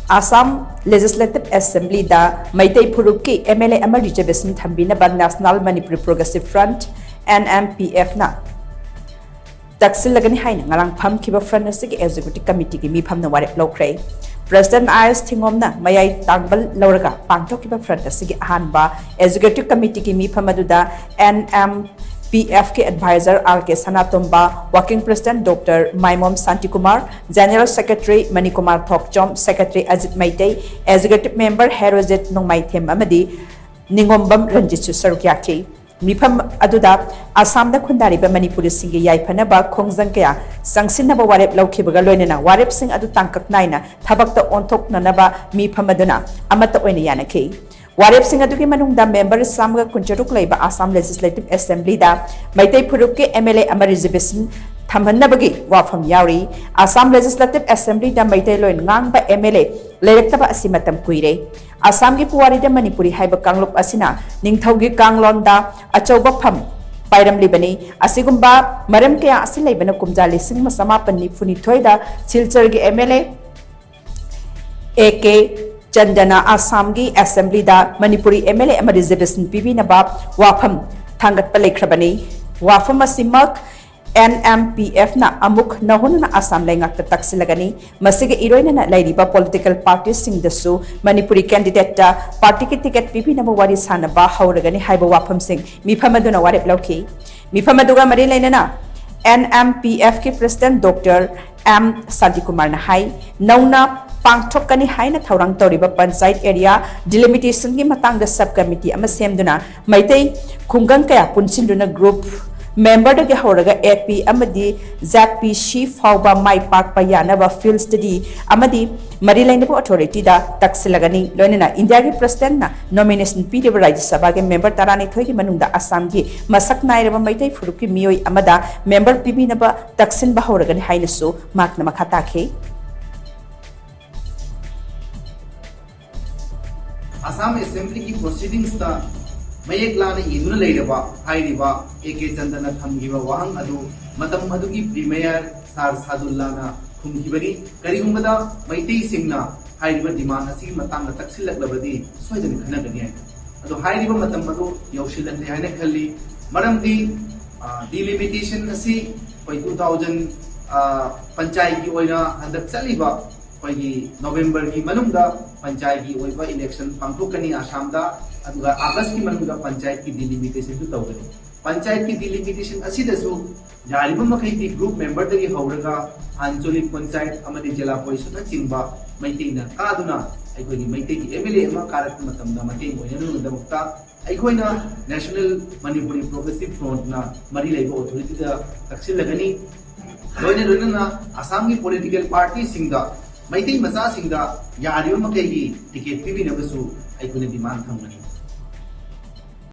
Assam Legislative Assembly da Meetei Phurup ki MLA ama Reservation Thambinba National Manipuri Progressive Front Nmpf na Takshillagni HAINA ngarang PHAMKHIBA Front asigi Executive Committee ki MEEPHAMNA WAREP LOUKHRE President IS Thingomna mayai tangbal lauraga pangthokiba Front asigi ahanba Executive Committee ki MEEPHAM aduda NMPF ki Advisor RK Sanatomba Working President Dr. Maimom Santikumar General Secretary Manikumar Thokchom Secretary Ajit Meitei Executive Member Herozet Nongmaithem amadi Ningombam Ranjit Sarukyaki Mifam aduda Assam da khundariba Manipuri singi yaifanaba khongjang kaya sangsinaba warep laukhibaga loinena warep sing adu tangkak naina thabakta onthoknanaba mifam aduna amata oina yanakhi warep sing adu ki manungda member samga kunjaruk leiba Assam Legislative Assembly da Meetei Phurup ke MLA ama reservation thamhannabagi wafam yauri Assam Legislative Assembly da Meetei loin ngangba MLA leirektaba asimatam kuire Assam ki puwari da Manipuri haiba kanglup asina ningthaugi kanglonda achauba pham pairam libani asigumba maram kaya asilai bana kumjali sing masama panni funi thoida silchar gi MLA AK Chandana Assam gi Assembly da Manipuri MLA ama reservation pibi na ba wafam thangat palekhrabani wafam asimak NMPF na amuk nahun na Assam lengak Takshillagni masige iroina na lairiba political parties sing dasu Manipuri candidate ta party ki ticket pipi na wari sana ba hauragani haiba wafam sing MEEPHAM aduna warep lauki MEEPHAM aduga mari laina na NMPF ki President Dr. M Santikumar na hai nauna pangthokani haina thaurang toriba panchayat area delimitation ki matang da subcommittee ama semduna Meitei khungang kaya punsinduna group member da ge horaga AP amadi ZP she fauba mai park payanaba field study amadi marilaina authority da Takshillagni loinena India ki president na nomination pideba Rajya Sabha ke member tarani thoi ki manungda Assam ki masak nairaba Meetei Phurup ki mioi amada member pibinaba taksin ba horaga ni hainasu makna makhata khe Assam Assembly ki proceedings ta mayek lana iduna leiraba hairiba AK Chandana thamgiba wahang adu matam adu ki premier sar sadullana khumgibani karigumbada Meitei singna hairiba demand asi matang Takshilagni soidani khanagani adu hairiba matam adu yaushilani haina khalli maramdi delimitation asi 2000 panchayat ki oina handak chaliba pagi November ki manungda panchayat ki oiba election pangthokani Assam da aduga August ki manungda panchayat ki delimitation tu tawgani panchayat ki delimitation asidasu jariba makai ki group member dagi hauraga ancholic panchayat amadi jila porishad na chingba Meitei na kaduna aikoi ki Meitei ki MLA ma karak matamda mateng oina damukta aikoi na National Manipuri Progressive Front na mari laiba authority da Takshillagni loina na Assam ki political party singda Meitei macha singda yariba makai ki ticket pibi na basu aikoi na demand thamgani